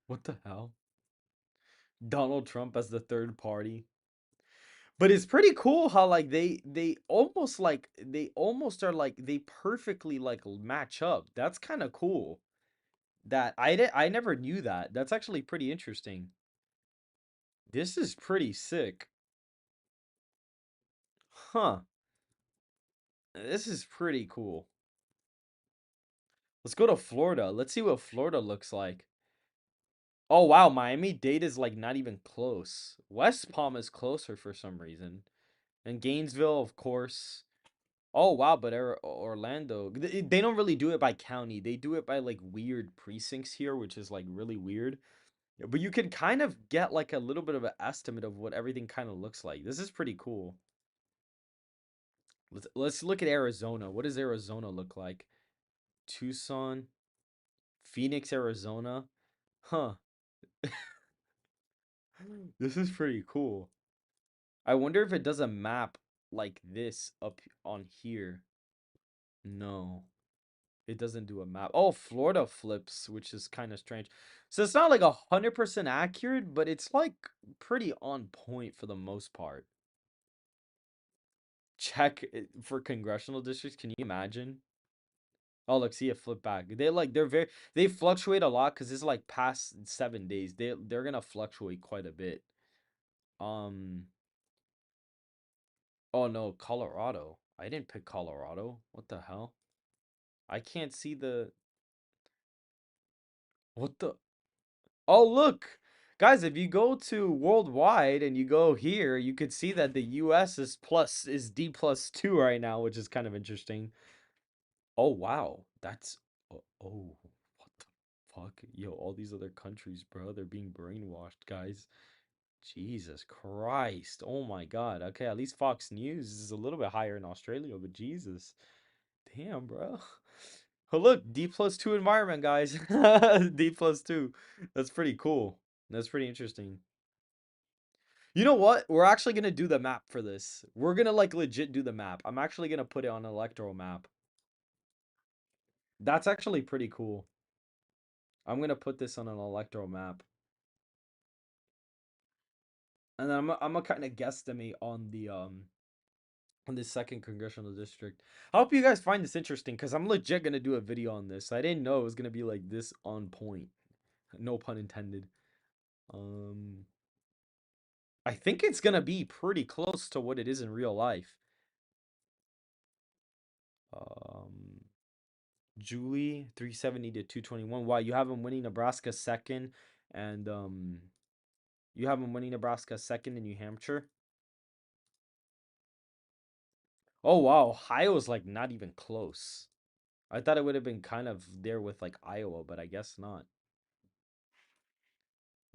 what the hell? Donald Trump as the third party. But it's pretty cool how like they almost are like they perfectly like match up. That's kind of cool. That I never knew that. That's actually pretty interesting. This is pretty sick. Huh. This is pretty cool. Let's go to Florida. Let's see what Florida looks like. Oh wow, Miami-Dade is like not even close. West Palm is closer for some reason. And Gainesville, of course. Oh wow, but Orlando, they don't really do it by county. They do it by like weird precincts here, which is like really weird. Yeah, but you can kind of get like a little bit of an estimate of what everything kind of looks like. This is pretty cool. Let's look at Arizona. What does Arizona look like? Tucson, Phoenix, Arizona. Huh. This is pretty cool. I wonder if it does a map like this up on here. No, it doesn't do a map. Oh, Florida flips, which is kind of strange. So it's not like 100% accurate, but it's like pretty on point for the most part. Check it for congressional districts. Can you imagine? Oh, look, see it flip back. They fluctuate a lot because it's like past 7 days. They're gonna fluctuate quite a bit. Um, oh no, Colorado. I didn't pick Colorado. What the hell? I can't see the what the Oh, look. Guys, if you go to worldwide and you go here, you could see that the US is D+2 right now, which is kind of interesting. Oh, wow. Oh, what the fuck? Yo, all these other countries, bro, they're being brainwashed, guys. Jesus Christ. Oh my God. Okay, at least Fox News is a little bit higher in Australia, but Jesus. Damn, bro. Oh, look, D+2 environment, guys. D+2. That's pretty cool. That's pretty interesting. You know what? We're actually gonna do the map for this. We're gonna like legit do the map. I'm actually gonna put it on an electoral map. That's actually pretty cool. I'm gonna put this on an electoral map. And then I'm gonna kind of guesstimate on this second congressional district. I hope you guys find this interesting because I'm legit gonna do a video on this. I didn't know it was gonna be like this on point. No pun intended. Um, I think it's gonna be pretty close to what it is in real life. Um, Julie 370 to 221. Wow, you have him winning Nebraska second, and you have him winning Nebraska second in New Hampshire. Oh wow, Ohio's like not even close. I thought it would have been kind of there with like Iowa, but I guess not.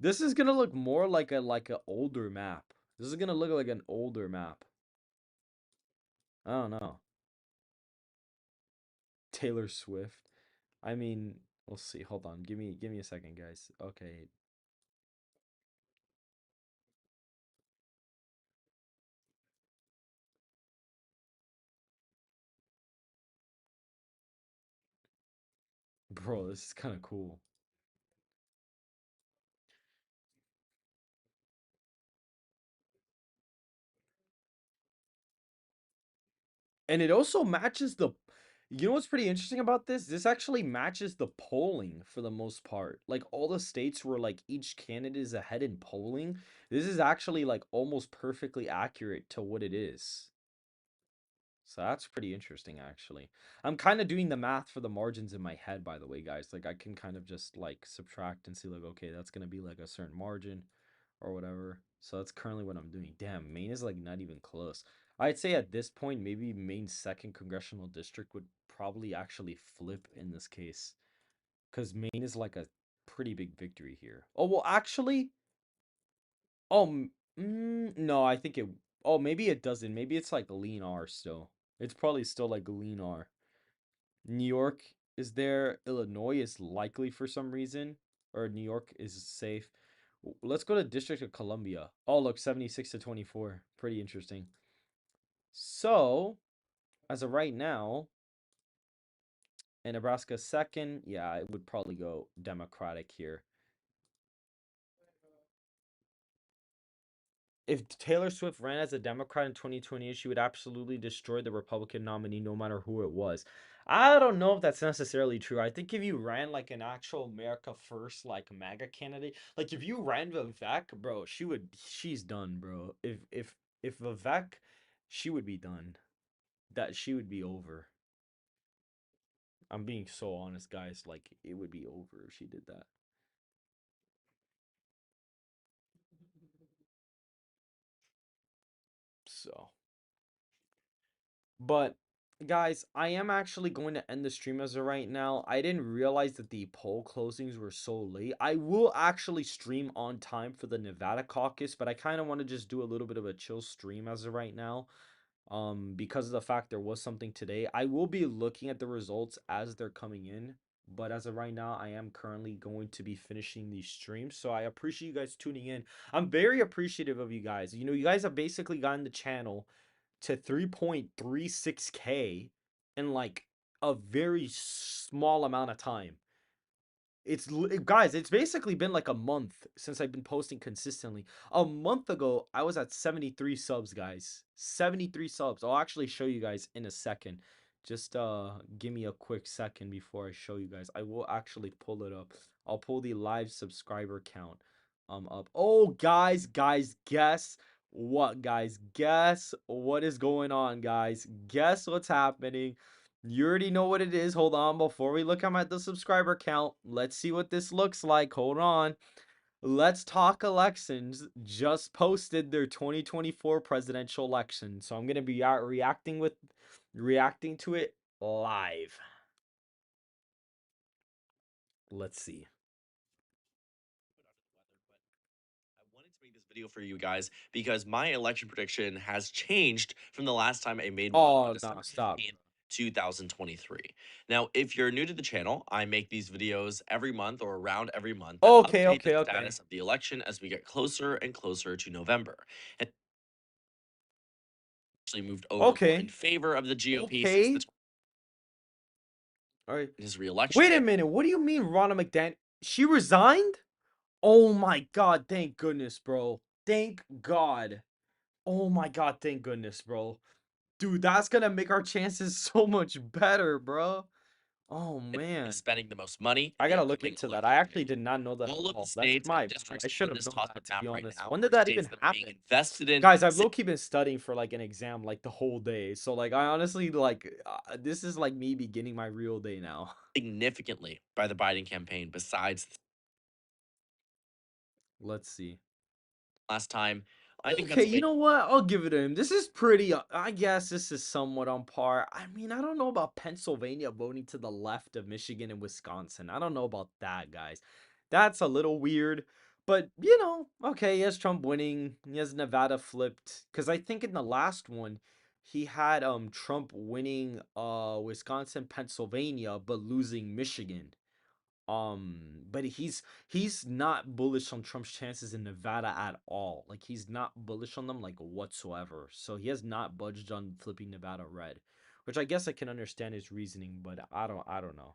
This is gonna look more like a older map. This is gonna look like an older map. I don't know. Taylor Swift. I mean, we'll see. Hold on. Give me a second, guys. Okay. Bro, this is kind of cool. And it also matches the you know what's pretty interesting about this? This actually matches the polling for the most part. Like all the states where like each candidate is ahead in polling, this is actually like almost perfectly accurate to what it is. So that's pretty interesting, actually. I'm kind of doing the math for the margins in my head, by the way, guys. Like I can kind of just like subtract and see like, okay, that's gonna be like a certain margin or whatever. So that's currently what I'm doing. Damn, Maine is like not even close. I'd say at this point, maybe Maine's second congressional district would probably actually flip in this case. Because Maine is like a pretty big victory here. Oh, well, actually, oh, no, I think it. Oh, maybe it doesn't. Maybe it's like lean R still. It's probably still like lean R. New York is there. Illinois is likely for some reason, or New York is safe. Let's go to District of Columbia. Oh, look, 76 to 24. Pretty interesting. So, as of right now, in Nebraska second, yeah, it would probably go Democratic here. If Taylor Swift ran as a Democrat in 2020, she would absolutely destroy the Republican nominee no matter who it was. I don't know if that's necessarily true. I think if you ran like an actual America First like MAGA candidate, like if you ran Vivek, bro, she's done, bro. If Vivek, she would be done. That she would be over. I'm being so honest, guys. Like it would be over if she did that. So, but Guys, I am actually going to end the stream as of right now. I didn't realize that the poll closings were so late. I will actually stream on time for the Nevada caucus, but I kind of want to just do a little bit of a chill stream as of right now. Because of the fact there was something today. I will be looking at the results as they're coming in, but as of right now, I am currently going to be finishing these streams. So I appreciate you guys tuning in. I'm very appreciative of you guys. You know, you guys have basically gotten the channel to 3.36K in like a very small amount of time. Guys, it's basically been like a month since I've been posting consistently. A month ago, I was at 73 subs, guys. 73 subs. I'll actually show you guys in a second. Just give me a quick second before I show you guys. I will actually pull it up. I'll pull the live subscriber count up. Oh, guys, guess what, guys? Guess what is going on, guys? Guess what's happening? You already know what it is. Hold on. Before we look at the subscriber count, let's see what this looks like. Hold on. Let's Talk Elections just posted their 2024 presidential election. So I'm going to be reacting to it live. Let's see. I wanted to make this video for you guys because my election prediction has changed from the last time I made one on Oh, no, December stop. 15th, 2023. Now, if you're new to the channel, I make these videos every month or around every month that Okay, update the okay, okay. status of the election as we get closer and closer to November. And actually moved over more in Okay. favor of the GOP since Okay. All right. his reelection. Wait a minute. What do you mean Ronna McDaniel? She resigned? Oh my god, thank goodness, bro. Thank God. Oh my god, thank goodness, bro. Dude, that's gonna make our chances so much better, bro. Oh man. Spending the most money in I the gotta look upcoming into that. I election actually period. did not know that at All of the all. That's states my and bad. districts I should on have this known that, topic to map be right honest. now When are did that states even that are being happen? invested in. Guys, I've low-key been studying for like an exam like the whole day. So like I honestly like this is like me beginning my real day now. Significantly by the Biden campaign besides Let's see. last time. I think Okay, you Pennsylvania know what? I'll give it to him. This is pretty, I guess this is somewhat on par. I mean, I don't know about Pennsylvania voting to the left of Michigan and Wisconsin. I don't know about that, guys. That's a little weird. But, you know, okay, he has Trump winning. He has Nevada flipped. Because I think in the last one, he had Trump winning Wisconsin, Pennsylvania, but losing Michigan. But he's not bullish on Trump's chances in Nevada at all. Like he's not bullish on them like whatsoever. So he has not budged on flipping Nevada red, which I guess I can understand his reasoning, but I don't know.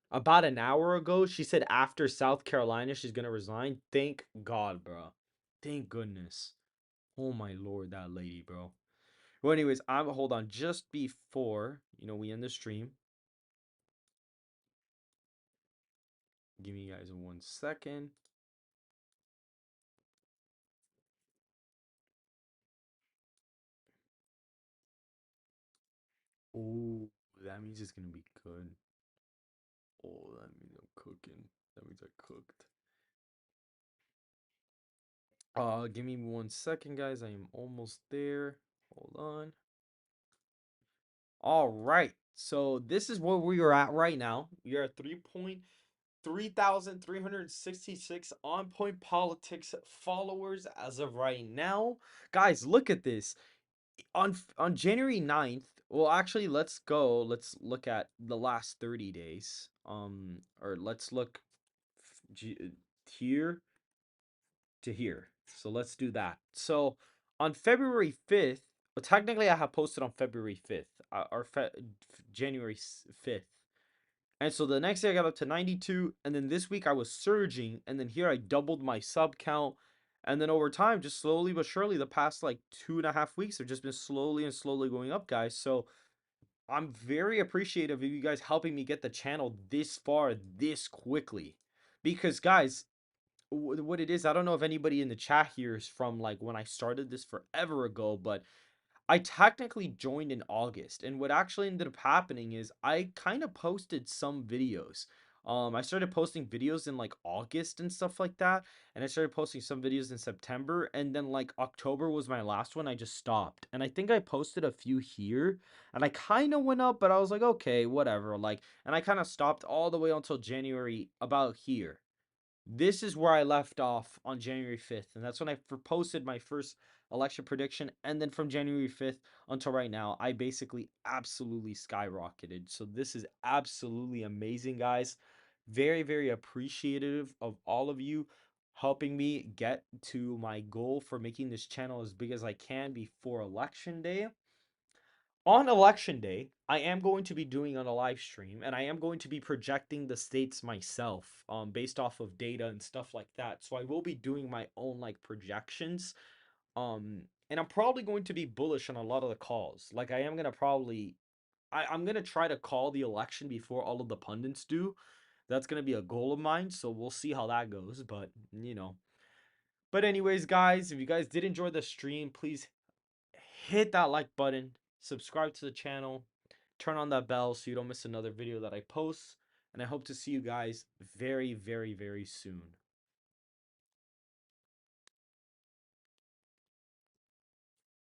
About an hour ago, she said after South Carolina she's gonna resign. Thank God, bro. Thank goodness. Oh my lord, that lady, bro. Well, anyways, I'm hold on just before we end the stream. Give me guys 1 second. Oh, that means it's gonna be good. Oh, that means I'm cooking. That means I cooked. Give me 1 second, guys. I am almost there. Hold on. All right. So this is where we are at right now. We are at 3,366 on point politics followers as of right now. Guys, look at this. On January 9th, well actually let's look at the last 30 days, or let's look here to here. So let's do that. So on February 5th, well, technically I have posted on February 5th, January 5th. And so the next day I got up to 92, and then this week I was surging, and then here I doubled my sub count. And then over time, just slowly but surely, the past like 2.5 weeks have just been slowly and slowly going up, guys. So I'm very appreciative of you guys helping me get the channel this far this quickly. Because guys, what it is, I don't know if anybody in the chat here is from like when I started this forever ago, but I technically joined in August, and what actually ended up happening is I kind of posted some videos. I started posting videos in like August and stuff like that, and I started posting some videos in September, and then like October was my last one. I just stopped, and I think I posted a few here, and I kind of went up, but I was like, okay, whatever. Like, and I kind of stopped all the way until January about here. This is where I left off on January 5th, and that's when I posted my first election prediction. And then from January 5th until right now, I basically absolutely skyrocketed. So this is absolutely amazing, guys. Very, very appreciative of all of you helping me get to my goal for making this channel as big as I can before election day. On election day, I am going to be doing on a live stream, and I am going to be projecting the states myself, based off of data and stuff like that. So I will be doing my own like projections, and I'm probably going to be bullish on a lot of the calls. Like I am gonna probably, I'm gonna try to call the election before all of the pundits do. That's gonna be a goal of mine. So we'll see how that goes. But but anyways, guys, if you guys did enjoy the stream, please hit that like button, subscribe to the channel, turn on that bell so you don't miss another video that I post. And I hope to see you guys very, very, very soon.